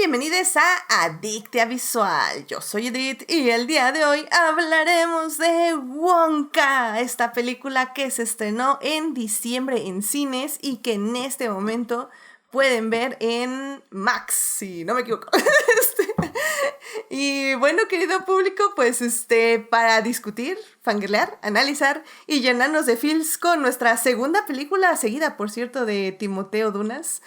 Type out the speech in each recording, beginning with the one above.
bienvenidos a Adictia Visual. Yo soy Edith y el día de hoy hablaremos de Wonka, esta película que se estrenó en diciembre en cines y que en este momento pueden ver en Max, si no me equivoco. Y bueno, querido público, pues para discutir, fangirlear, analizar y llenarnos de feels con nuestra segunda película seguida, por cierto, de Timoteo Dunas.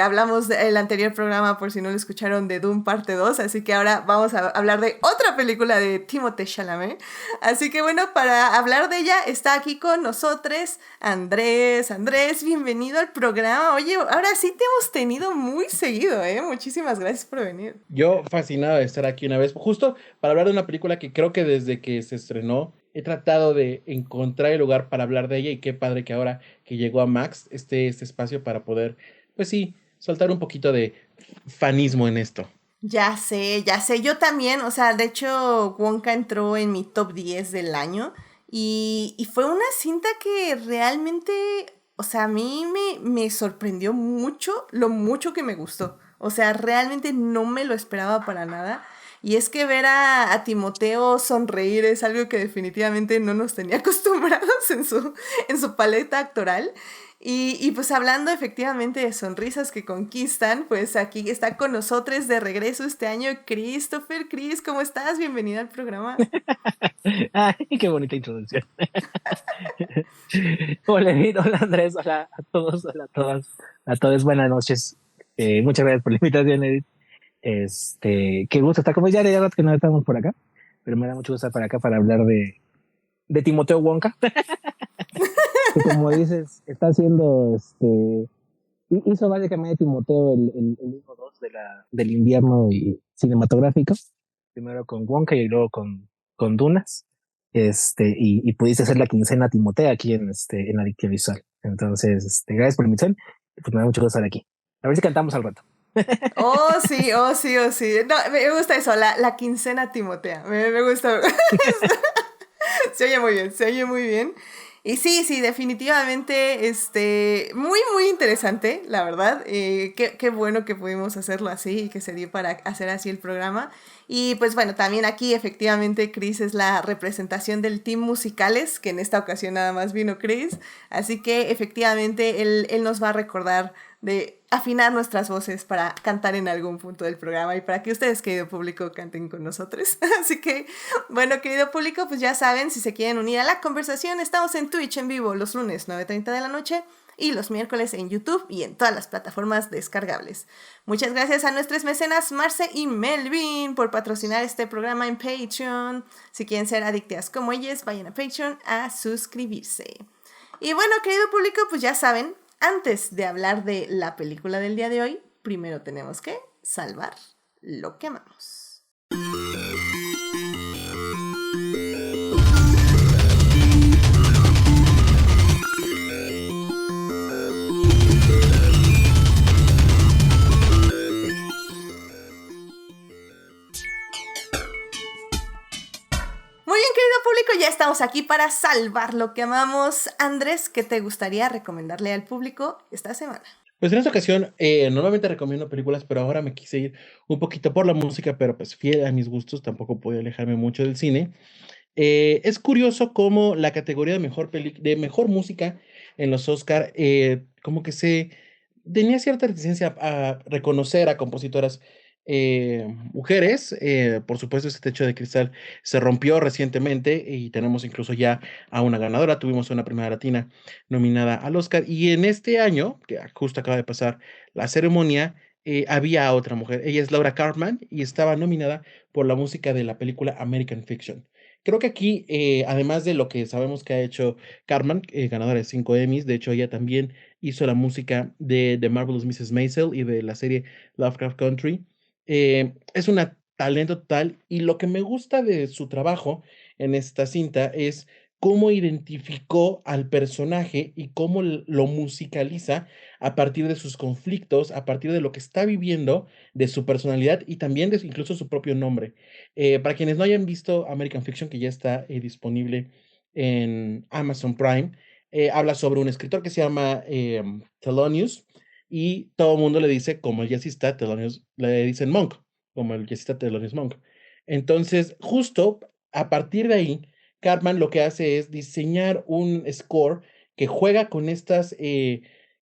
Hablamos del anterior programa, por si no lo escucharon, de Dune parte 2, así que ahora vamos a hablar de otra película de Timothée Chalamet. Así que bueno, para hablar de ella está aquí con nosotros Andrés. Andrés, bienvenido al programa. Oye, ahora sí te hemos tenido muy seguido, ¿eh? Muchísimas gracias por venir. Yo fascinado de estar aquí una vez, justo para hablar de una película que creo que desde que se estrenó he tratado de encontrar el lugar para hablar de ella, y qué padre que ahora que llegó a Max este espacio para poder, pues sí, soltar un poquito de fanismo en esto. Ya sé, yo también, o sea, de hecho Wonka entró en mi top 10 del año y fue una cinta que realmente, o sea, a mí me sorprendió mucho, lo mucho que me gustó, o sea, realmente no me lo esperaba para nada. Y es que ver a Timoteo sonreír es algo que definitivamente no nos tenía acostumbrados en su paleta actoral. Y pues hablando efectivamente de sonrisas que conquistan, pues aquí está con nosotros de regreso este año Christopher. Chris, ¿cómo estás? Bienvenido al programa. Ay, qué bonita introducción. Hola, Edith, hola Andrés, hola a todos, hola a todas, buenas noches. Muchas gracias por la invitación, Edith. Qué gusto estar, como ya de rato que no estamos por acá, pero me da mucho gusto estar por acá para hablar de Timoteo Wonka, que como dices, está haciendo, hizo básicamente Timoteo el 1-2 del invierno y cinematográfico, primero con Wonka y luego con Dunas, y pudiste hacer la quincena Timotea aquí en Adictia Visual. Entonces, gracias por la invitación, y pues me da mucho gusto estar aquí. A ver si cantamos al rato. Oh, sí, oh, sí, oh, sí. No, me gusta eso, la quincena Timotea. Me gusta. Se oye muy bien, se oye muy bien. Y sí, sí, definitivamente, muy, muy interesante, la verdad. Qué bueno que pudimos hacerlo así y que se dio para hacer así el programa. Y pues bueno, también aquí efectivamente Chris es la representación del team musicales, que en esta ocasión nada más vino Chris. Así que efectivamente él nos va a recordar de afinar nuestras voces para cantar en algún punto del programa y para que ustedes, querido público, canten con nosotros. Así que, bueno, querido público, pues ya saben, si se quieren unir a la conversación, estamos en Twitch en vivo los lunes 9:30 de la noche y los miércoles en YouTube y en todas las plataformas descargables. Muchas gracias a nuestros mecenas Marce y Melvin por patrocinar este programa en Patreon. Si quieren ser adictas como ellas, vayan a Patreon a suscribirse. Y bueno, querido público, pues ya saben, antes de hablar de la película del día de hoy, primero tenemos que salvar lo que amamos. Muy bien, querido público, ya estamos aquí para salvar lo que amamos. Andrés, ¿qué te gustaría recomendarle al público esta semana? Pues en esta ocasión, normalmente recomiendo películas, pero ahora me quise ir un poquito por la música, pero pues fiel a mis gustos, tampoco puedo alejarme mucho del cine. Es curioso cómo la categoría de mejor música en los Oscar, como que se tenía cierta reticencia a reconocer a compositoras mujeres. Por supuesto, ese techo de cristal se rompió recientemente y tenemos incluso ya a una ganadora. Tuvimos una primera latina nominada al Oscar, y en este año, que justo acaba de pasar la ceremonia, había otra mujer. Ella es Laura Karpman y estaba nominada por la música de la película American Fiction. Creo que aquí, además de lo que sabemos que ha hecho Cartman, ganadora de 5 Emmys, de hecho ella también hizo la música de The Marvelous Mrs. Maisel y de la serie Lovecraft Country. Es una talento total, y lo que me gusta de su trabajo en esta cinta es cómo identificó al personaje y cómo lo musicaliza a partir de sus conflictos, a partir de lo que está viviendo, de su personalidad y también de incluso su propio nombre. Para quienes no hayan visto American Fiction, que ya está disponible en Amazon Prime, habla sobre un escritor que se llama Thelonious, y todo el mundo le dice, como el jazzista Thelonious, le dicen Monk, como el jazzista Thelonious Monk. Entonces, justo a partir de ahí, Cartman lo que hace es diseñar un score que juega con estas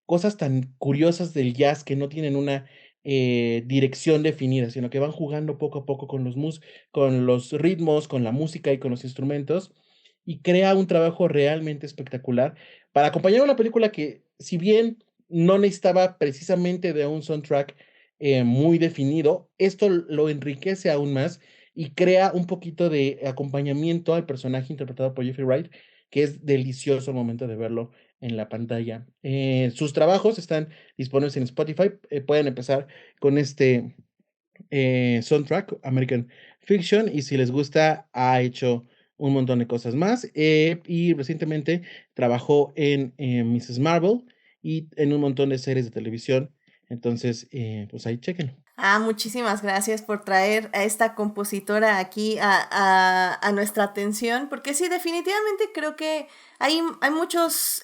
cosas tan curiosas del jazz que no tienen una dirección definida, sino que van jugando poco a poco con con los ritmos, con la música y con los instrumentos, y crea un trabajo realmente espectacular para acompañar una película que, si bien no necesitaba precisamente de un soundtrack muy definido, esto lo enriquece aún más y crea un poquito de acompañamiento al personaje interpretado por Jeffrey Wright, que es delicioso al momento de verlo en la pantalla. Sus trabajos están disponibles en Spotify. Pueden empezar con este soundtrack, American Fiction, y si les gusta, ha hecho un montón de cosas más. Y recientemente trabajó en Mrs. Marvel y en un montón de series de televisión. Entonces, pues ahí chequenlo. Muchísimas gracias por traer a esta compositora aquí a nuestra atención, porque sí, definitivamente creo que hay muchos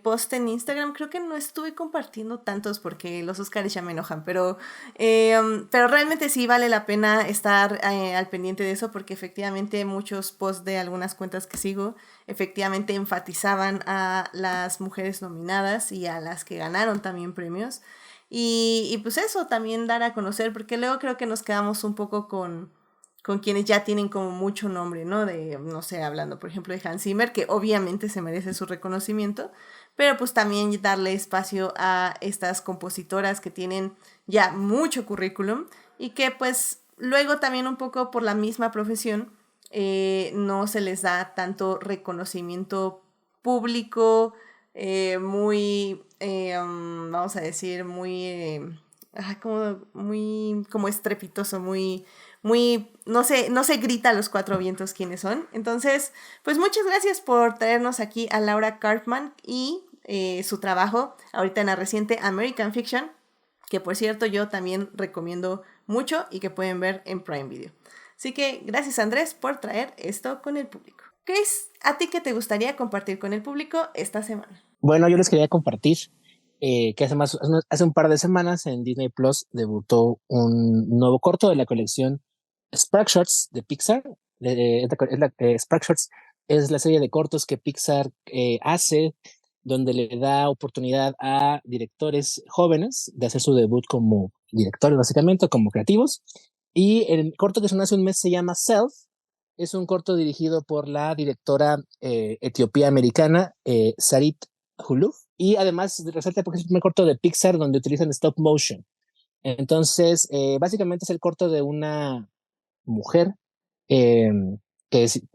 posts en Instagram, creo que no estuve compartiendo tantos porque los Oscars ya me enojan, pero realmente sí vale la pena estar al pendiente de eso, porque efectivamente muchos posts de algunas cuentas que sigo efectivamente enfatizaban a las mujeres nominadas y a las que ganaron también premios. Y pues eso, también dar a conocer, porque luego creo que nos quedamos un poco con quienes ya tienen como mucho nombre, ¿no? De, no sé, hablando por ejemplo de Hans Zimmer, que obviamente se merece su reconocimiento, pero pues también darle espacio a estas compositoras que tienen ya mucho currículum y que pues luego también un poco por la misma profesión no se les da tanto reconocimiento público, vamos a decir, muy como estrepitoso, no se grita a los cuatro vientos quiénes son. Entonces, pues muchas gracias por traernos aquí a Laura Karpman y su trabajo ahorita en la reciente American Fiction, que por cierto yo también recomiendo mucho y que pueden ver en Prime Video. Así que gracias Andrés por traer esto con el público. Chris, ¿a ti qué te gustaría compartir con el público esta semana? Bueno, yo les quería compartir que hace un par de semanas en Disney Plus debutó un nuevo corto de la colección Spark Shorts de Pixar. Spark Shorts es la serie de cortos que Pixar hace, donde le da oportunidad a directores jóvenes de hacer su debut como directores, básicamente, o como creativos. Y el corto que se hace un mes se llama Self. Es un corto dirigido por la directora etiopía-americana Sarit Huluf. Y además resalta porque es el primer corto de Pixar donde utilizan stop motion. Entonces, básicamente es el corto de una mujer eh,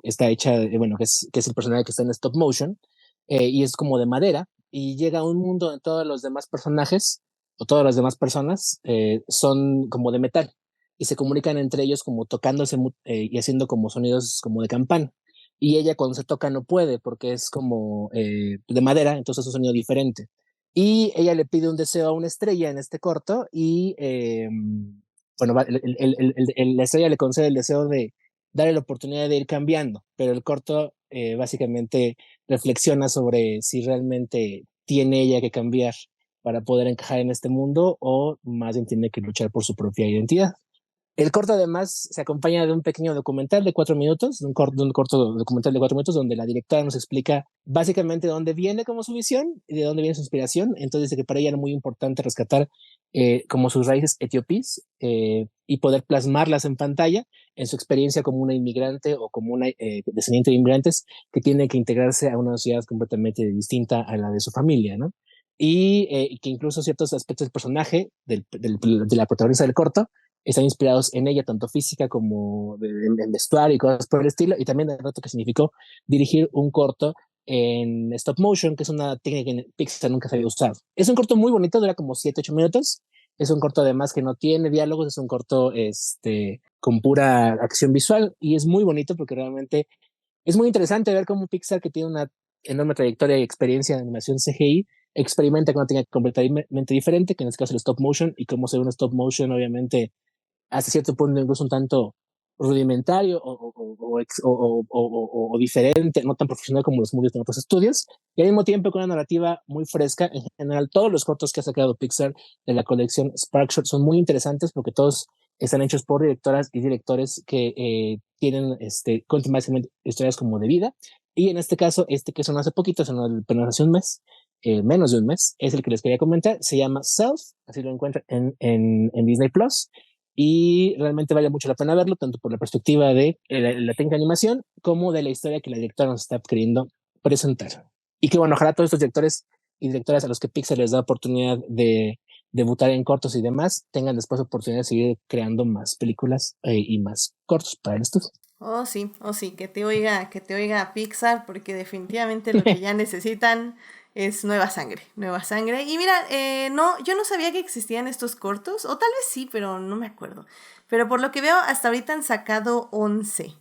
está hecha, bueno, que es el personaje que está en stop motion, y es como de madera, y llega a un mundo donde todos los demás personajes o todas las demás personas son como de metal y se comunican entre ellos como tocándose y haciendo como sonidos como de campana. Y ella cuando se toca no puede porque es como de madera, entonces es un sonido diferente. Y ella le pide un deseo a una estrella en este corto y bueno, la estrella le concede el deseo de darle la oportunidad de ir cambiando, pero el corto básicamente reflexiona sobre si realmente tiene ella que cambiar para poder encajar en este mundo o más bien tiene que luchar por su propia identidad. El corto además se acompaña de un pequeño documental de 4 minutos, de un corto documental de 4 minutos donde la directora nos explica básicamente de dónde viene como su visión y de dónde viene su inspiración. Entonces dice que para ella era muy importante rescatar como sus raíces etíopes y poder plasmarlas en pantalla en su experiencia como una inmigrante o como una descendiente de inmigrantes que tiene que integrarse a una sociedad completamente distinta a la de su familia, ¿no? Y que incluso ciertos aspectos del personaje, de la protagonista del corto, están inspirados en ella, tanto física como en vestuario y cosas por el estilo, y también el reto que significó dirigir un corto en stop motion, que es una técnica que en Pixar nunca se había usado. Es un corto muy bonito, dura como 7-8 minutos, es un corto además que no tiene diálogos, es un corto con pura acción visual, y es muy bonito porque realmente es muy interesante ver cómo Pixar, que tiene una enorme trayectoria y experiencia en animación CGI, experimenta con una técnica completamente diferente, que en este caso el stop motion, y cómo se ve un stop motion, obviamente, hasta cierto punto incluso un tanto rudimentario o diferente, no tan profesional como los movies de otros estudios, y al mismo tiempo con una narrativa muy fresca. En general, todos los cortos que ha sacado Pixar de la colección Sparkshot son muy interesantes porque todos están hechos por directoras y directores que tienen continuamente historias como de vida. Y en este caso, que sonó hace poquito, sonó apenas hace un mes, menos de un mes, es el que les quería comentar. Se llama Self, así lo encuentran en Disney Plus. Y realmente vale mucho la pena verlo, tanto por la perspectiva de la técnica de animación como de la historia que la directora nos está queriendo presentar. Y que bueno, ojalá todos estos directores y directoras a los que Pixar les da oportunidad de debutar en cortos y demás, tengan después oportunidad de seguir creando más películas y más cortos para el estudio. Oh sí, que te oiga Pixar, porque definitivamente lo que ya necesitan es nueva sangre, nueva sangre. Y mira, no, yo no sabía que existían estos cortos, o tal vez sí, pero no me acuerdo. Pero por lo que veo, hasta ahorita han sacado 11.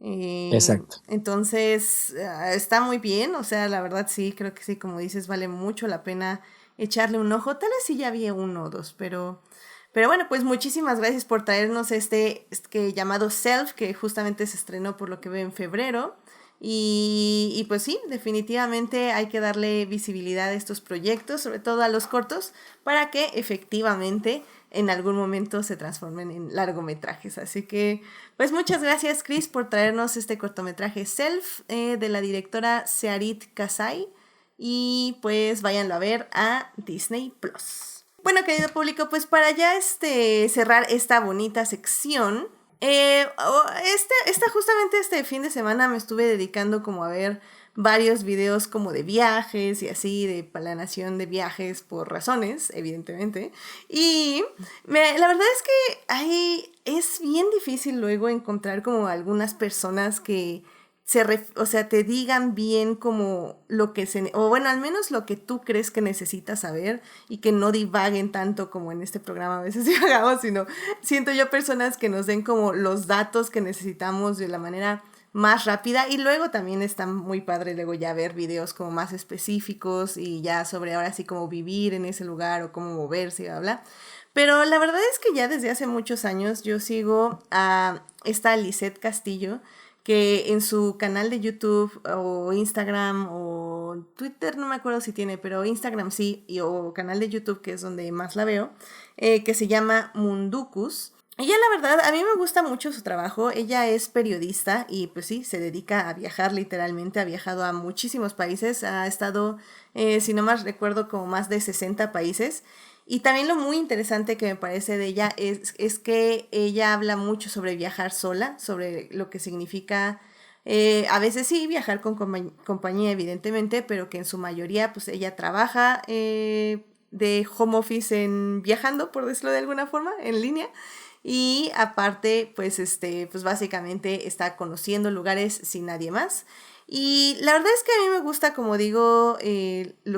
Exacto. Entonces, está muy bien, o sea, la verdad sí, creo que sí, como dices, vale mucho la pena echarle un ojo. Tal vez sí ya había uno o dos, pero bueno, pues muchísimas gracias por traernos este llamado Self, que justamente se estrenó por lo que veo en febrero. Y pues sí, definitivamente hay que darle visibilidad a estos proyectos, sobre todo a los cortos, para que efectivamente en algún momento se transformen en largometrajes. Así que, pues muchas gracias, Chris, por traernos este cortometraje Self de la directora Searit Kasai. Y pues váyanlo a ver a Disney Plus. Bueno, querido público, pues para ya cerrar esta bonita sección, justamente este fin de semana me estuve dedicando como a ver varios videos como de viajes y así, de planeación de viajes por razones, evidentemente. Y la verdad es que es bien difícil luego encontrar como algunas personas que o sea, te digan bien como lo que o bueno, al menos lo que tú crees que necesitas saber y que no divaguen tanto como en este programa a veces divagamos, sino siento yo personas que nos den como los datos que necesitamos de la manera más rápida. Y luego también está muy padre luego ya ver videos como más específicos y ya sobre ahora sí como vivir en ese lugar o cómo moverse y bla, bla. Pero la verdad es que ya desde hace muchos años yo sigo a esta Lisette Castillo, que en su canal de YouTube o Instagram o Twitter, no me acuerdo si tiene, pero Instagram sí, o canal de YouTube, que es donde más la veo, que se llama Munducus. Ella, la verdad, a mí me gusta mucho su trabajo. Ella es periodista y pues sí, se dedica a viajar literalmente. Ha viajado a muchísimos países, ha estado, si no más recuerdo, como más de 60 países. Y también lo muy interesante que me parece de ella es que ella habla mucho sobre viajar sola, sobre lo que significa, a veces sí, viajar con compañía, evidentemente, pero que en su mayoría, pues ella trabaja de home office viajando, por decirlo de alguna forma, en línea. Y aparte, pues básicamente está conociendo lugares sin nadie más. Y la verdad es que a mí me gusta, como digo,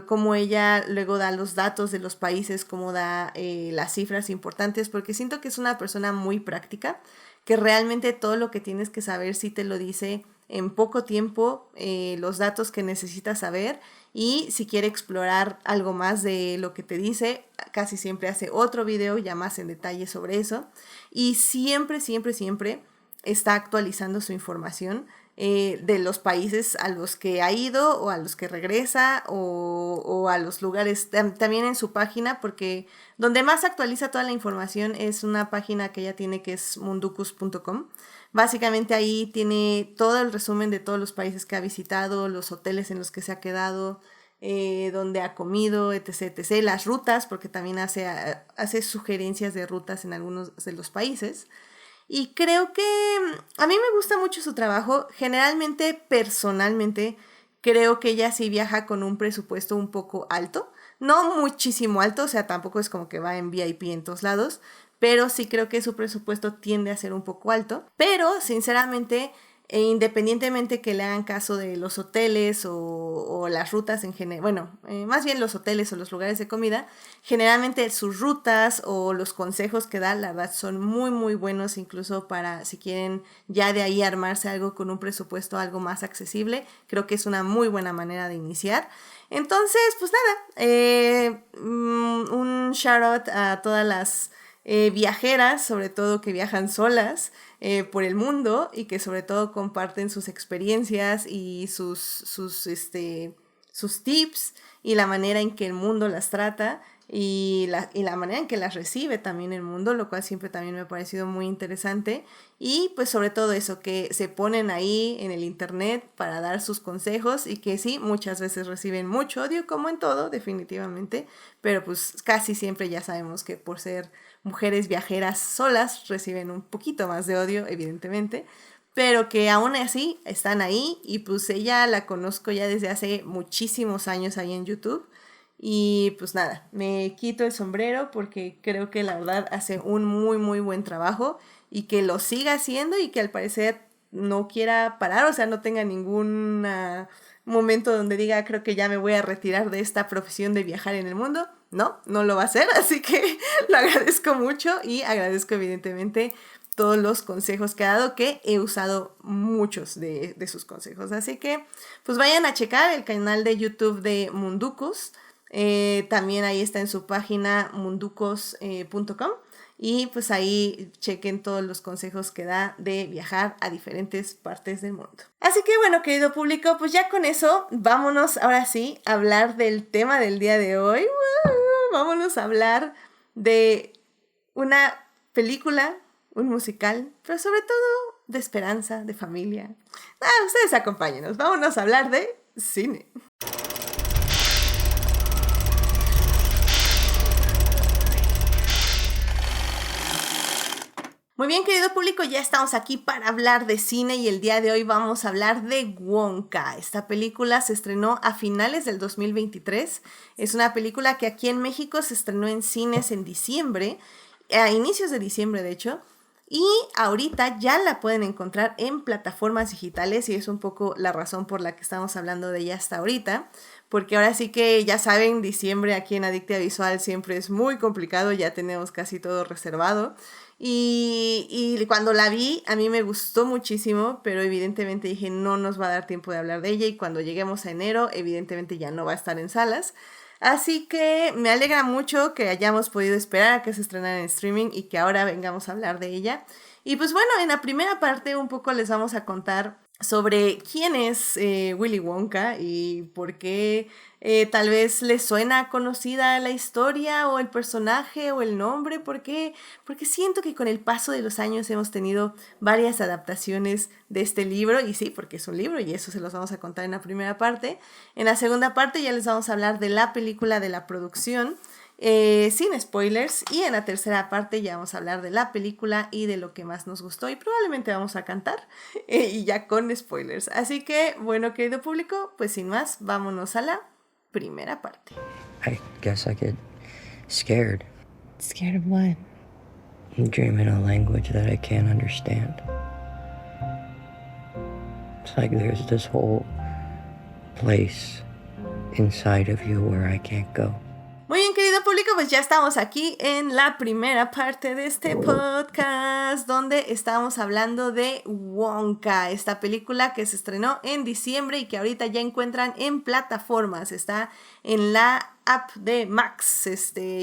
cómo ella luego da los datos de los países, cómo da las cifras importantes, porque siento que es una persona muy práctica, que realmente todo lo que tienes que saber sí te lo dice en poco tiempo, los datos que necesitas saber, y si quiere explorar algo más de lo que te dice, casi siempre hace otro video ya más en detalle sobre eso, y siempre, siempre, siempre está actualizando su información de los países a los que ha ido o a los que regresa o a los lugares, también en su página, porque donde más actualiza toda la información es una página que ella tiene que es munducus.com. Básicamente ahí tiene todo el resumen de todos los países que ha visitado, los hoteles en los que se ha quedado, donde ha comido, etc, etc, las rutas, porque también hace sugerencias de rutas en algunos de los países. Y creo que a mí me gusta mucho su trabajo. Generalmente, personalmente, creo que ella sí viaja con un presupuesto un poco alto. No muchísimo alto, o sea, tampoco es como que va en VIP en todos lados, pero sí creo que su presupuesto tiende a ser un poco alto. Pero, sinceramente, independientemente que le hagan caso de los hoteles o las rutas en general, bueno, más bien los hoteles o los lugares de comida, generalmente sus rutas o los consejos que da, la verdad, son muy, muy buenos, incluso para si quieren ya de ahí armarse algo con un presupuesto algo más accesible. Creo que es una muy buena manera de iniciar. Entonces, pues nada, un shout out a todas las viajeras, sobre todo que viajan solas por el mundo y que sobre todo comparten sus experiencias y sus tips y la manera en que el mundo las trata y la manera en que las recibe también el mundo, lo cual siempre también me ha parecido muy interesante. Y pues sobre todo eso, que se ponen ahí en el internet para dar sus consejos y que sí, muchas veces reciben mucho odio, como en todo, definitivamente, pero pues casi siempre ya sabemos que por ser mujeres viajeras solas reciben un poquito más de odio, evidentemente, pero que aún así están ahí y pues ella la conozco ya desde hace muchísimos años ahí en YouTube. Y pues nada, me quito el sombrero porque creo que la verdad hace un muy muy buen trabajo y que lo siga haciendo y que al parecer no quiera parar, o sea, no tenga ningún momento donde diga creo que ya me voy a retirar de esta profesión de viajar en el mundo. No, no lo va a hacer, así que lo agradezco mucho y agradezco evidentemente todos los consejos que ha dado, que he usado muchos de sus consejos. Así que pues vayan a checar el canal de YouTube de Munducos. También ahí está en su página munducos.com y pues ahí chequen todos los consejos que da de viajar a diferentes partes del mundo. Así que bueno, querido público, pues ya con eso vámonos ahora sí a hablar del tema del día de hoy. Vámonos a hablar de una película, un musical, pero sobre todo de esperanza, de familia. Ustedes acompáñenos, vámonos a hablar de cine. Muy bien, querido público, ya estamos aquí para hablar de cine y el día de hoy vamos a hablar de Wonka. Esta película se estrenó a finales del 2023. Es una película que aquí en México se estrenó en cines en diciembre, a inicios de diciembre de hecho, y ahorita ya la pueden encontrar en plataformas digitales y es un poco la razón por la que estamos hablando de ella hasta ahorita. Porque ahora sí que ya saben, diciembre aquí en Adictia Visual siempre es muy complicado, ya tenemos casi todo reservado. Y cuando la vi, a mí me gustó muchísimo, pero evidentemente dije, no nos va a dar tiempo de hablar de ella y cuando lleguemos a enero, evidentemente ya no va a estar en salas. Así que me alegra mucho que hayamos podido esperar a que se estrenara en streaming y que ahora vengamos a hablar de ella. Y pues bueno, en la primera parte un poco les vamos a contar sobre quién es Willy Wonka y por qué tal vez les suena conocida la historia o el personaje o el nombre, porque siento que con el paso de los años hemos tenido varias adaptaciones de este libro, y sí, porque es un libro y eso se los vamos a contar en la primera parte. En la segunda parte ya les vamos a hablar de la película, de la producción, sin spoilers, y en la tercera parte ya vamos a hablar de la película y de lo que más nos gustó y probablemente vamos a cantar y ya con spoilers. Así que bueno, querido público, pues sin más, vámonos a la primera parte. I guess I get scared. Scared of what? Dream in a language that I can't understand. It's like there's this whole place inside of you where I can't go. Muy bien, querido público, pues ya estamos aquí en la primera parte de este podcast donde estamos hablando de Wonka, esta película que se estrenó en diciembre y que ahorita ya encuentran en plataformas. Está en la app de Max,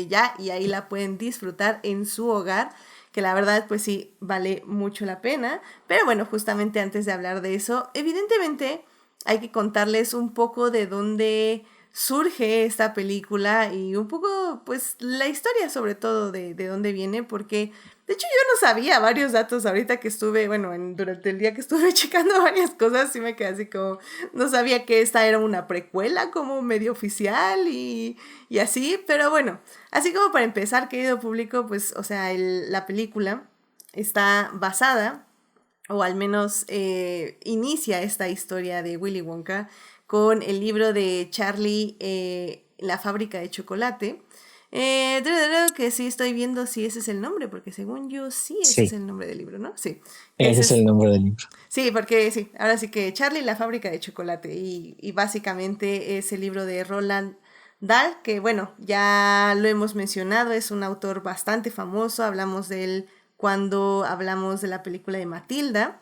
ya, y ahí la pueden disfrutar en su hogar, que la verdad pues sí vale mucho la pena. Pero bueno, justamente antes de hablar de eso, evidentemente hay que contarles un poco de dónde surge esta película y un poco pues la historia sobre todo de dónde viene, porque de hecho yo no sabía varios datos ahorita que estuve, bueno, durante el día que estuve checando varias cosas, sí me quedé así como, no sabía que esta era una precuela como medio oficial y así, pero bueno, así como para empezar, querido público, pues o sea, la película está basada, o al menos inicia esta historia de Willy Wonka con el libro de Charlie, La fábrica de chocolate, que sí estoy viendo si ese es el nombre, porque según yo sí, ese es el nombre del libro, ¿no? Sí. Ese es el nombre del libro. Sí, porque sí, ahora sí que Charlie, La fábrica de chocolate, y básicamente es el libro de Roald Dahl, que bueno, ya lo hemos mencionado, es un autor bastante famoso, hablamos de él cuando hablamos de la película de Matilda,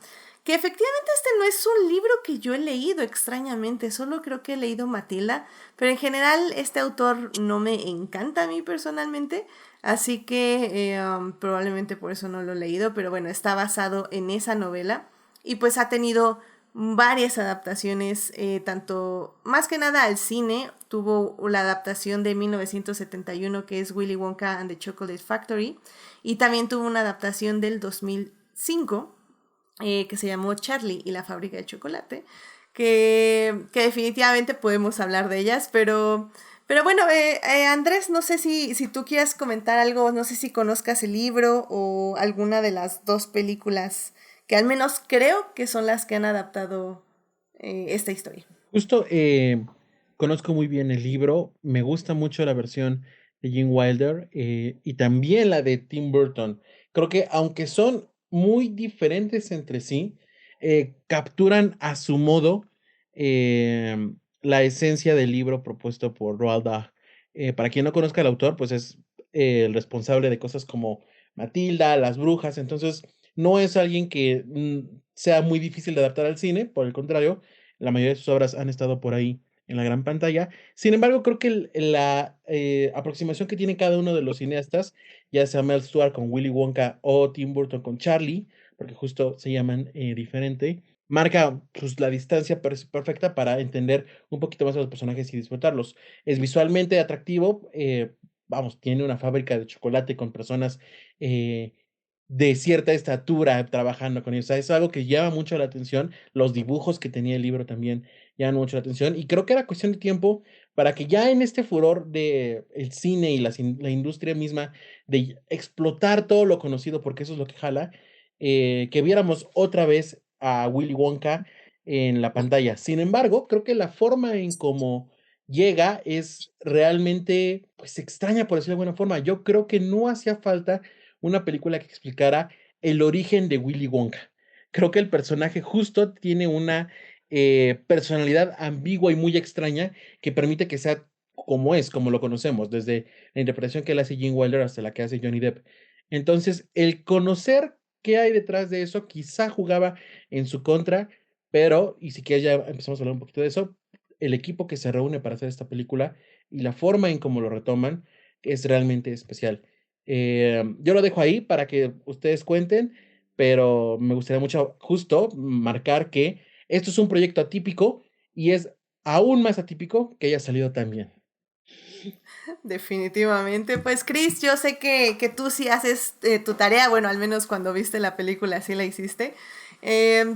que efectivamente este no es un libro que yo he leído extrañamente, solo creo que he leído Matilda, pero en general este autor no me encanta a mí personalmente, así que probablemente por eso no lo he leído, pero bueno, está basado en esa novela y pues ha tenido varias adaptaciones, tanto más que nada al cine. Tuvo la adaptación de 1971 que es Willy Wonka and the Chocolate Factory, y también tuvo una adaptación del 2005 que se llamó Charlie y la fábrica de chocolate, que definitivamente podemos hablar de ellas, pero bueno, Andrés, no sé si tú quieras comentar algo, no sé si conozcas el libro o alguna de las dos películas que al menos creo que son las que han adaptado esta historia. Justo conozco muy bien el libro, me gusta mucho la versión de Gene Wilder y también la de Tim Burton. Creo que aunque son muy diferentes entre sí, capturan a su modo la esencia del libro propuesto por Roald Dahl. Para quien no conozca al autor, pues es el responsable de cosas como Matilda, Las Brujas, entonces no es alguien que sea muy difícil de adaptar al cine, por el contrario, la mayoría de sus obras han estado por ahí en la gran pantalla. Sin embargo, creo que la aproximación que tiene cada uno de los cineastas, ya sea Mel Stuart con Willy Wonka o Tim Burton con Charlie, porque justo se llaman diferente, marca pues, la distancia perfecta para entender un poquito más a los personajes y disfrutarlos. Es visualmente atractivo, vamos, tiene una fábrica de chocolate con personas de cierta estatura trabajando con ellos. O sea, es algo que llama mucho la atención. Los dibujos que tenía el libro también llaman mucho la atención. Y creo que era cuestión de tiempo para que ya en este furor de el cine y la industria misma de explotar todo lo conocido, porque eso es lo que jala, que viéramos otra vez a Willy Wonka en la pantalla. Sin embargo, creo que la forma en cómo llega es realmente, pues, extraña, por decirlo de alguna forma. Yo creo que no hacía falta una película que explicara el origen de Willy Wonka. Creo que el personaje justo tiene una personalidad ambigua y muy extraña que permite que sea como es, como lo conocemos, desde la interpretación que le hace Gene Wilder hasta la que hace Johnny Depp. Entonces, el conocer qué hay detrás de eso quizá jugaba en su contra, pero, y si quieres ya empezamos a hablar un poquito de eso, el equipo que se reúne para hacer esta película y la forma en cómo lo retoman es realmente especial. Yo lo dejo ahí para que ustedes cuenten, pero me gustaría mucho justo marcar que esto es un proyecto atípico y es aún más atípico que haya salido tan bien. Definitivamente. Pues Chris, yo sé que tú sí haces tu tarea, bueno, al menos cuando viste la película sí la hiciste.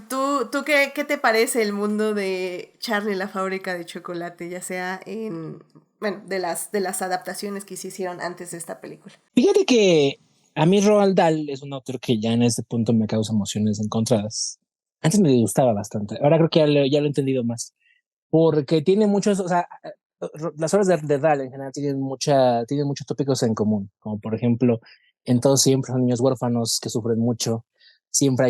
¿Tú qué te parece el mundo de Charlie la fábrica de chocolate, ya sea bueno, de las adaptaciones que se hicieron antes de esta película? Fíjate que a mí Roald Dahl es un autor que ya en este punto me causa emociones encontradas. Antes me gustaba bastante, ahora creo que ya lo he entendido más, porque tiene muchos, o sea, las obras de Dahl en general tienen muchos tópicos en común, como por ejemplo, en todos siempre son niños huérfanos que sufren mucho, siempre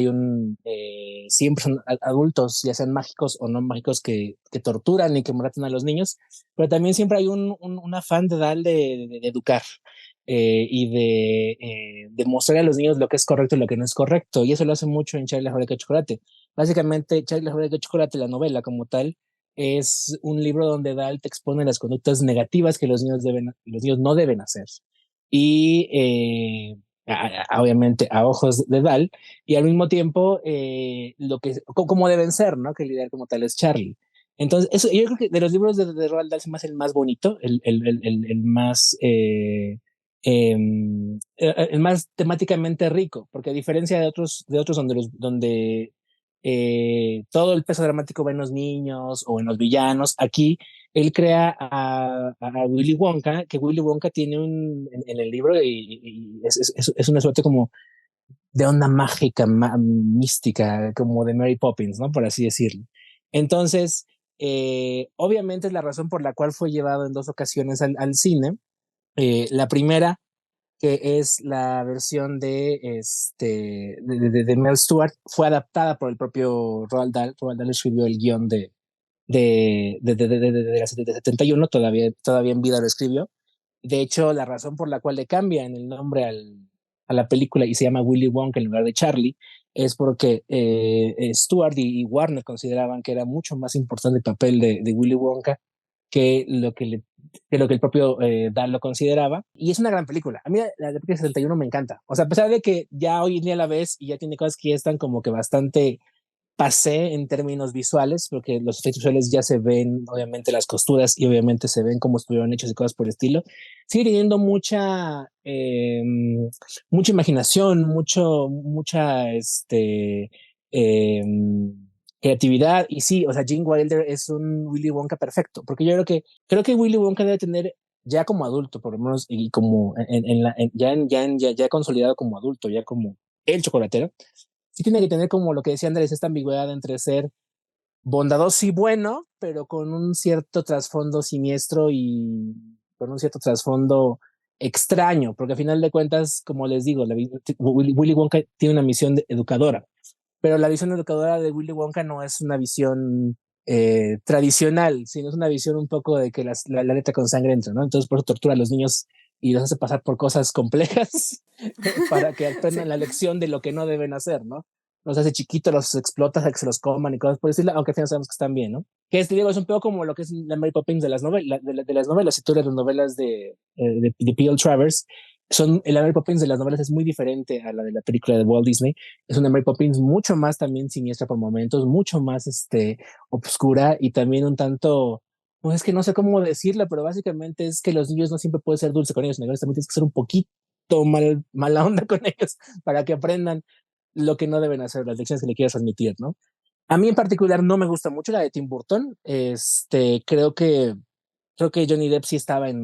siempre son adultos, ya sean mágicos o no mágicos, que torturan y que matan a los niños, pero también siempre hay un afán de Dahl de educar. Y de mostrar a los niños lo que es correcto y lo que no es correcto. Y eso lo hace mucho en Charlie la fábrica de chocolate. Básicamente, Charlie la fábrica de chocolate, la novela como tal, es un libro donde Dahl te expone las conductas negativas que los niños no deben hacer. Y obviamente a ojos de Dahl, y al mismo tiempo cómo deben ser, ¿no? Que el líder como tal es Charlie. Entonces, eso, yo creo que de los libros de Roald Dahl es más el más bonito, el más el más temáticamente rico, porque a diferencia de otros donde todo el peso dramático va en los niños o en los villanos, aquí él crea a Willy Wonka, que Willy Wonka tiene en el libro y es una suerte como de onda mágica, mística, como de Mary Poppins, ¿no? Por así decirlo. Entonces, obviamente es la razón por la cual fue llevado en dos ocasiones al cine. La primera, que es la versión de Mel Stuart, fue adaptada por el propio Roald Dahl. Roald Dahl escribió el guión de 71, todavía en vida lo escribió. De hecho, la razón por la cual le cambian el nombre a a la película y se llama Willy Wonka en lugar de Charlie, es porque Stewart y Warner consideraban que era mucho más importante el papel de Willy Wonka que lo que lo que el propio Dahl lo consideraba. Y es una gran película. A mí la de 71 me encanta. O sea, a pesar de que ya hoy en día la ves y ya tiene cosas que ya están como que bastante pasé en términos visuales, porque los efectos visuales ya se ven, obviamente, las costuras y obviamente se ven cómo estuvieron hechos y cosas por el estilo. Sigue teniendo mucha imaginación, mucha eh, creatividad. Y sí, o sea, Gene Wilder es un Willy Wonka perfecto, porque yo creo que Willy Wonka debe tener ya como adulto, por lo menos, y como ya consolidado como adulto, ya como el chocolatero, sí tiene que tener como lo que decía Andrés, esta ambigüedad entre ser bondadoso y bueno, pero con un cierto trasfondo siniestro y con un cierto trasfondo extraño, porque al final de cuentas, como les digo, Willy Wonka tiene una misión educadora, pero la visión educadora de Willy Wonka no es una visión tradicional, sino es una visión un poco de que la letra con sangre entra, ¿no? Entonces por eso tortura a los niños y los hace pasar por cosas complejas para que aprendan Sí. la lección de lo que no deben hacer, ¿no? Los hace chiquitos, los explota hasta que se los coman y cosas por decirlo, aunque al final sabemos que están bien, ¿no? Que digo, es un poco como lo que es la Mary Poppins de las novelas, de las novelas, si tú lees las novelas de P.L. Travers, la Mary Poppins de las novelas es muy diferente a la de la película de Walt Disney. Es una Mary Poppins mucho más también siniestra por momentos, mucho más obscura y también un tanto, pues es que no sé cómo decirlo, pero básicamente es que los niños no siempre pueden ser dulce con ellos, también tienes que ser un poquito mala onda con ellos para que aprendan lo que no deben hacer, las lecciones que le quieras transmitir, ¿no? A mí en particular no me gusta mucho la de Tim Burton. Creo que Johnny Depp sí estaba en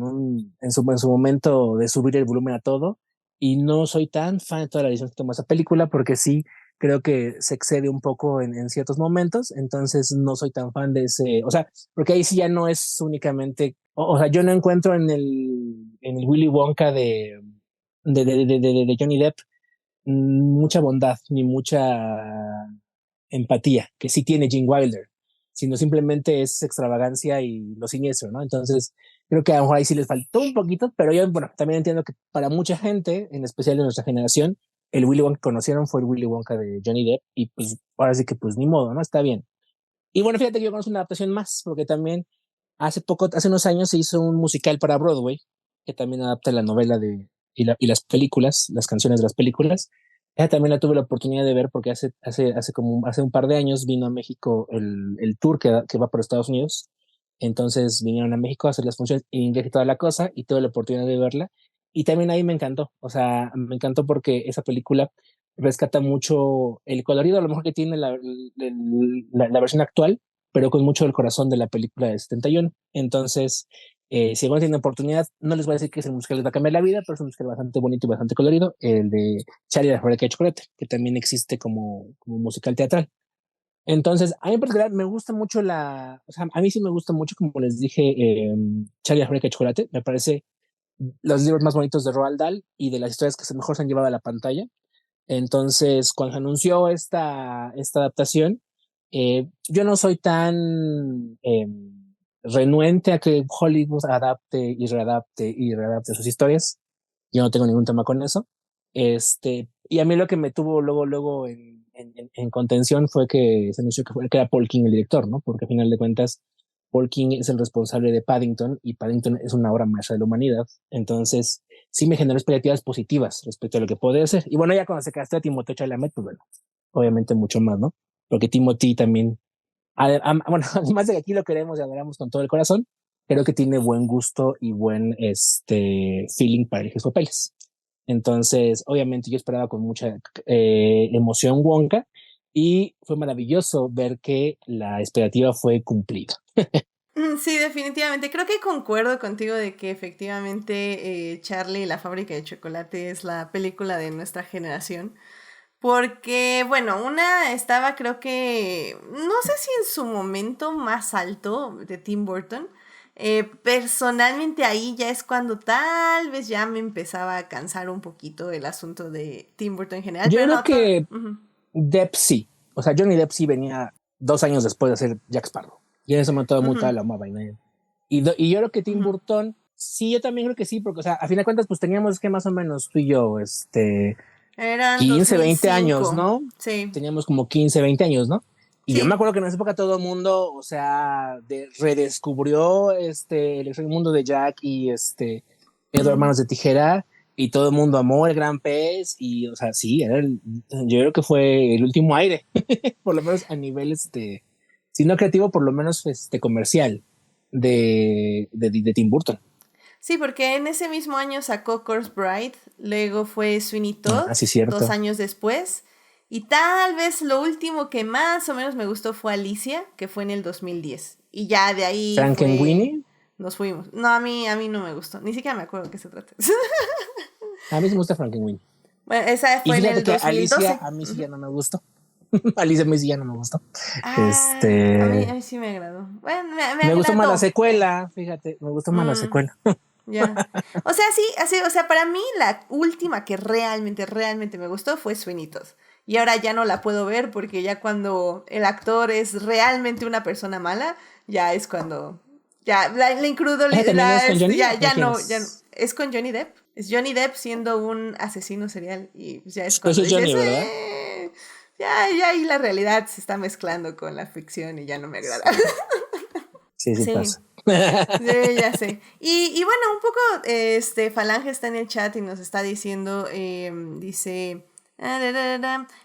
su momento de subir el volumen a todo y no soy tan fan de toda la edición que toma esa película porque sí creo que se excede un poco en ciertos momentos, entonces no soy tan fan de ese, o sea, porque ahí sí ya no es únicamente, o sea, yo no encuentro en el Willy Wonka de Johnny Depp mucha bondad ni mucha empatía que sí tiene Gene Wilder, sino simplemente es extravagancia y lo siniestro, ¿no? Entonces, creo que a lo mejor ahí sí les faltó un poquito, pero yo, bueno, también entiendo que para mucha gente, en especial de nuestra generación, el Willy Wonka que conocieron fue el Willy Wonka de Johnny Depp y pues ahora sí que pues ni modo, ¿no? Está bien. Y bueno, fíjate que yo conozco una adaptación más, porque también hace unos años se hizo un musical para Broadway, que también adapta la novela y las películas, las canciones de las películas. Ella también la tuve la oportunidad de ver porque hace un par de años vino a México el tour que va por Estados Unidos. Entonces vinieron a México a hacer las funciones en inglés y toda la cosa, y tuve la oportunidad de verla. Y también ahí me encantó. O sea, me encantó porque esa película rescata mucho el colorido, a lo mejor que tiene la versión actual, pero con mucho del corazón de la película de 71. Entonces, si alguien tiene oportunidad, no les voy a decir que es el musical que les va a cambiar la vida, pero es un musical bastante bonito y bastante colorido, el de Charlie y la fábrica de chocolate, que también existe como musical teatral. Entonces, a mí en particular me gusta mucho o sea, a mí sí me gusta mucho, como les dije, Charlie y la fábrica de chocolate. Me parece los libros más bonitos de Roald Dahl y de las historias que mejor se han llevado a la pantalla. Entonces, cuando se anunció esta adaptación, yo no soy tan renuente a que Hollywood adapte y readapte sus historias. Yo no tengo ningún tema con eso. Y a mí lo que me tuvo luego en contención fue que se anunció que era Paul King el director, ¿no? Porque al final de cuentas, Paul King es el responsable de Paddington y Paddington es una obra maestra de la humanidad. Entonces, sí me generó expectativas positivas respecto a lo que puede ser. Y bueno, ya cuando se casó a Timothée Chalamet, pues bueno, obviamente mucho más, ¿no? Porque Timothy también, bueno, además de que aquí lo queremos y adoramos con todo el corazón, creo que tiene buen gusto y buen feeling para elegir sus papeles. Entonces, obviamente yo esperaba con mucha emoción Wonka y fue maravilloso ver que la expectativa fue cumplida. Sí, definitivamente. Creo que concuerdo contigo de que efectivamente Charlie y la fábrica de chocolate es la película de nuestra generación. Porque, bueno, una estaba creo que, no sé si en su momento más alto de Tim Burton. Personalmente ahí ya es cuando tal vez ya me empezaba a cansar un poquito el asunto de Tim Burton en general, Yo pero creo no todo. que Depp sí. O sea, Johnny Depp sí venía 2 años después de hacer Jack Sparrow. Y en ese momento todo el mundo la amaba. Y yo creo que Tim Burton Sí, yo también creo que sí, porque, o sea, a fin de cuentas, pues teníamos que más o menos tú y yo, Eran 15, 20 años, 2005. ¿no? Sí. Teníamos como 15, 20 años, ¿no? Y yo me Sí. acuerdo que en esa época todo el mundo, o sea, redescubrió el extraño mundo de Jack y Edward Ujú. Manos de Tijera, y todo el mundo amó el Gran Pez, y, o sea, sí, yo creo que fue el último aire, por lo menos a nivel, si no creativo, por lo menos comercial de Tim Burton. Sí, porque en ese mismo año sacó Corpse Bride, luego fue Sweeney Todd, Ah, sí, 2 años cierto. después, y tal vez lo último que más o menos me gustó fue Alicia, que fue en el 2010. Y ya de ahí Frankenweenie, nos fuimos. No, a mí no me gustó, ni siquiera me acuerdo de qué se trata. a mí sí me gusta Frankenweenie. Bueno, esa Y fue en fíjate el que Alicia 2012. a mí sí ya Ujú. no me gustó. Alicia a mí sí ya no me gustó. A mí sí me agradó. Bueno, me Me gustó más la agradó. secuela, fíjate, me gustó más la Mm, secuela. ya. O sea, sí, así, o sea, para mí la última que realmente, realmente me gustó fue Sweeney Todd. Y ahora ya no la puedo ver porque ya cuando el actor es realmente una persona mala, ya es cuando, ya, la ¿Esa también es incredulidad, con Johnny ya, o con ya quién no, ya no. es? Es con Johnny Depp. Es Johnny Depp siendo un asesino serial y pues ya es Pues cuando sí es dices, Johnny, ¿verdad? ya ahí la realidad se está mezclando con la ficción y ya no me agrada. Sí, sí, sí Sí. pasa. Sí, ya sé. Y bueno, un poco, Falange está en el chat y nos está diciendo, dice,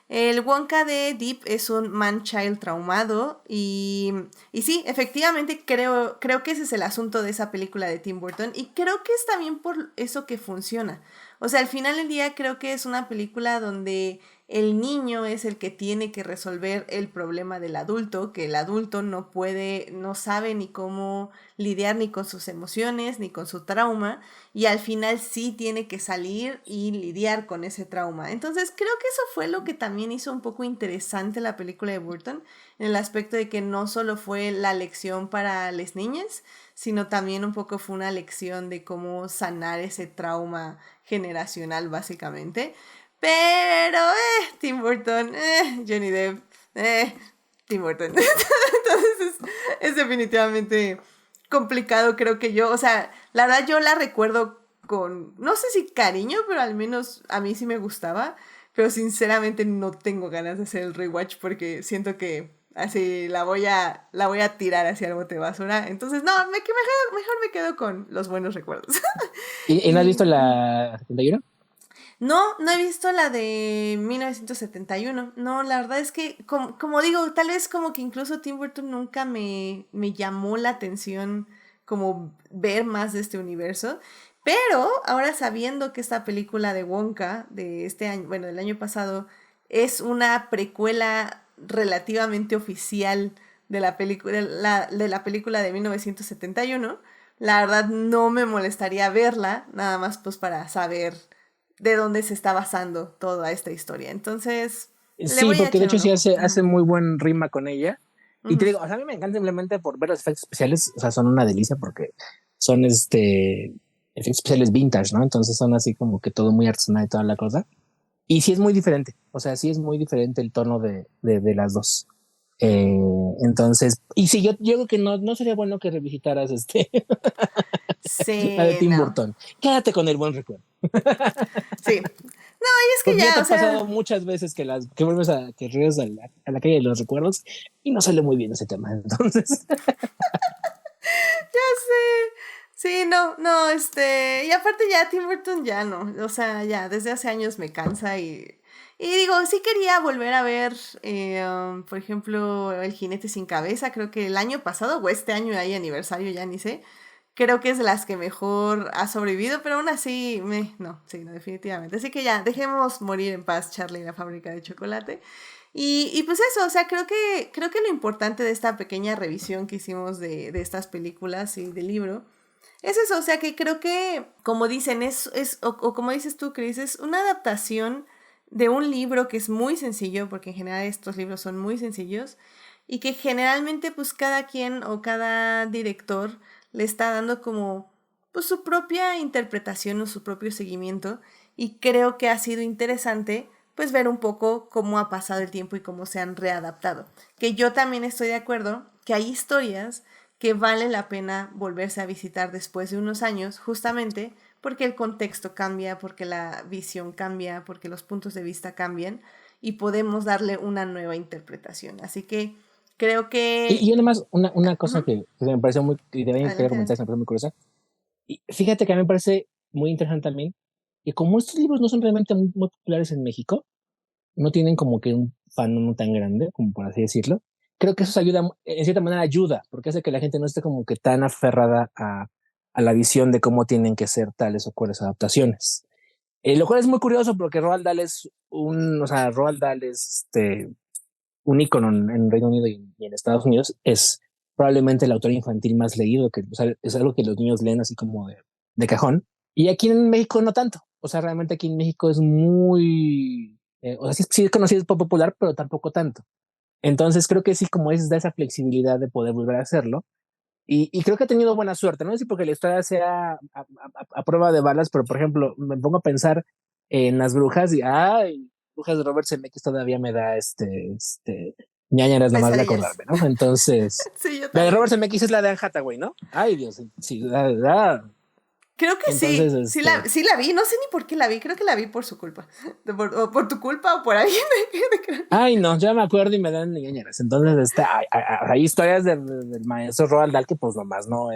el Wonka de Deep es un man-child traumado y sí, efectivamente creo que ese es el asunto de esa película de Tim Burton y creo que es también por eso que funciona. O sea, al final del día creo que es una película donde el niño es el que tiene que resolver el problema del adulto, que el adulto no puede, no sabe ni cómo lidiar ni con sus emociones, ni con su trauma, y al final sí tiene que salir y lidiar con ese trauma. Entonces creo que eso fue lo que también hizo un poco interesante la película de Burton, en el aspecto de que no solo fue la lección para las niñas, sino también un poco fue una lección de cómo sanar ese trauma generacional básicamente. Pero, Tim Burton, Johnny Depp, Tim Burton. Entonces es definitivamente complicado, creo que yo, o sea, la verdad yo la recuerdo con, no sé si cariño, pero al menos a mí sí me gustaba, pero sinceramente no tengo ganas de hacer el rewatch porque siento que así la voy a tirar hacia el bote de basura, entonces no, mejor me quedo con los buenos recuerdos. ¿Y no has Y visto la 71? no he visto la de 1971. No, la verdad es que, como digo, tal vez como que incluso Tim Burton nunca me llamó la atención como ver más de este universo. Pero ahora sabiendo que esta película de Wonka de este año, bueno, del año pasado, es una precuela relativamente oficial de la película de 1971, la verdad no me molestaría verla, nada más pues para saber de dónde se está basando toda esta historia. Entonces, le Sí, voy a porque de echar hecho un sí ojo. hace Ujú, muy buen rima con ella. Y te ujú. digo, o sea, a mí me encanta simplemente por ver los efectos especiales, o sea, son una delicia porque son efectos especiales vintage, ¿no? Entonces son así como que todo muy artesanal y toda la cosa. Y sí es muy diferente, o sea, sí es muy diferente el tono de las dos. Eh, entonces, y sí, yo creo que no sería bueno que revisitaras la de Sí, Tim no. Burton. Quédate con el buen recuerdo. Sí. No, y es que Porque ya ya, te o ha pasado sea, muchas veces que vuelves que regresas a la calle de los recuerdos y no sale muy bien ese tema. Entonces, ya sé. Sí, no, no, y aparte ya Tim Burton ya no, o sea, ya desde hace años me cansa y digo, sí quería volver a ver, por ejemplo, El Jinete Sin Cabeza, creo que el año pasado o este año hay aniversario, ya ni sé, creo que es de las que mejor ha sobrevivido, pero aún así, no, sí, no, definitivamente. Así que ya, dejemos morir en paz Charlie y la fábrica de chocolate. Y pues eso, o sea, creo que lo importante de esta pequeña revisión que hicimos de estas películas y del libro es eso, o sea, que creo que, como dicen, o como dices tú, Chris, es una adaptación de un libro que es muy sencillo, porque en general estos libros son muy sencillos, y que generalmente pues cada quien o cada director le está dando como pues su propia interpretación o su propio seguimiento, y creo que ha sido interesante pues ver un poco cómo ha pasado el tiempo y cómo se han readaptado. Que yo también estoy de acuerdo que hay historias que vale la pena volverse a visitar después de unos años, justamente porque el contexto cambia, porque la visión cambia, porque los puntos de vista cambian y podemos darle una nueva interpretación. Así que creo que... Y además, una cosa que me pareció muy, y también quería comentar, me pareció muy curiosa. Y fíjate que a mí me parece muy interesante también, que como estos libros no son realmente muy populares en México, no tienen como que un fandom tan grande, como por así decirlo, creo que eso ayuda, en cierta manera ayuda, porque hace que la gente no esté como que tan aferrada a la visión de cómo tienen que ser tales o cuales adaptaciones. Lo cual es muy curioso porque Roald Dahl es Roald Dahl es un ícono en Reino Unido y en Estados Unidos, es probablemente el autor infantil más leído, que o sea, es algo que los niños leen así como de cajón. Y aquí en México no tanto. O sea, realmente aquí en México es muy... o sea, sí es conocido, es popular, pero tampoco tanto. Entonces creo que sí, como es, da esa flexibilidad de poder volver a hacerlo. Y creo que ha tenido buena suerte. No sé si porque la historia sea a prueba de balas, pero por ejemplo, me pongo a pensar en las brujas y, ay, brujas de Robert Zemeckis todavía me da ñañaras nomás de acordarme, ¿no? Entonces, sí, yo la de también. Robert Zemeckis es la de Anne Hathaway, ¿no? Ay, Dios, sí, Creo que entonces, sí la vi, no sé ni por qué la vi, creo que la vi por su culpa, o por tu culpa o por alguien. Ay, no, ya me acuerdo y me dan ñañaras. Entonces, hay historias del maestro Roald Dahl que pues nomás no,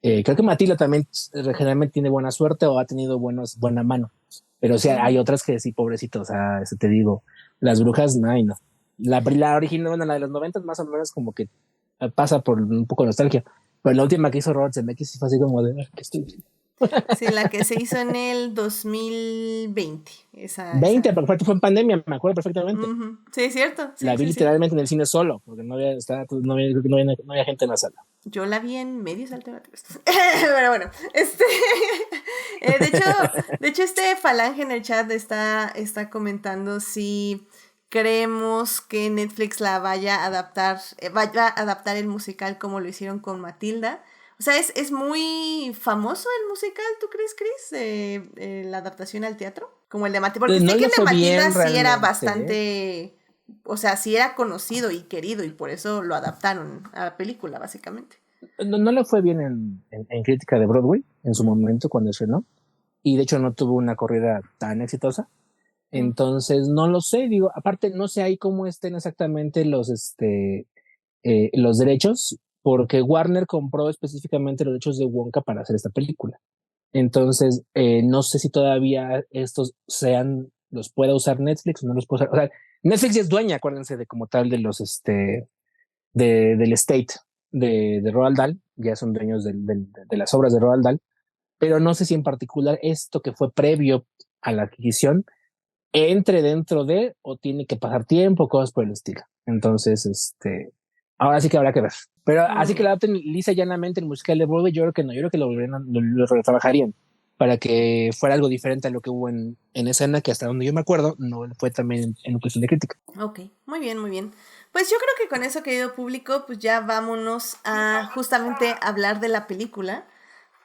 creo que Matilda también generalmente tiene buena suerte o ha tenido buena mano, pero sí hay otras que sí, pobrecito, o sea, eso te digo, las brujas, ay, no. La original, bueno, la de los 90 más o menos como que pasa por un poco de nostalgia, pero la última que hizo Robert Zemeckis sí fue así como de, ¿qué estoy viendo? Sí, la que se hizo en el 2020. Esa. Porque fue en pandemia, me acuerdo perfectamente. Sí, es cierto. Sí, la vi literalmente en el cine solo, porque no había gente en la sala. Yo la vi en medios alternativos. Pero bueno, de hecho, Falange en el chat está comentando si creemos que Netflix la vaya a adaptar el musical como lo hicieron con Matilda. O sea, es muy famoso el musical, ¿tú crees, Chris? La adaptación al teatro, como el de Matilda. Porque sé que el de Matilda sí era bastante... O sea, sí era conocido y querido y por eso lo adaptaron a la película, básicamente. No le fue bien en crítica de Broadway en su momento cuando estrenó, y de hecho no tuvo una corrida tan exitosa. Entonces no lo sé, digo, aparte no sé ahí cómo estén exactamente los derechos, porque Warner compró específicamente los derechos de Wonka para hacer esta película. Entonces no sé si todavía estos los pueda usar Netflix o no los pueda usar. O sea, Netflix es dueña, acuérdense, de como tal de los del estate de Roald Dahl, ya son dueños de las obras de Roald Dahl, pero no sé si en particular esto que fue previo a la adquisición entre dentro de o tiene que pasar tiempo, cosas por el estilo. Entonces, ahora sí que habrá que ver. Pero así que la adapten lisa y llanamente el musical de Broadway, yo creo que no, yo creo que lo retrabajarían para que fuera algo diferente a lo que hubo en escena, que hasta donde yo me acuerdo no fue también en cuestión de crítica. Ok, muy bien, muy bien. Pues yo creo que con eso, querido público, pues ya vámonos a justamente hablar de la película,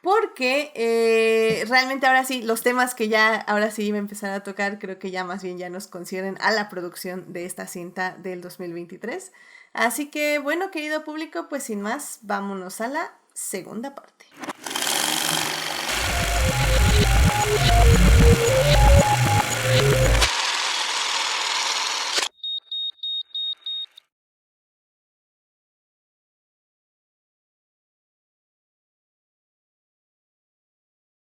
porque realmente ahora sí, los temas que ya ahora sí iba a empezar a tocar, creo que ya más bien ya nos conciernen a la producción de esta cinta del 2023. Así que bueno, querido público, pues sin más, vámonos a la segunda parte.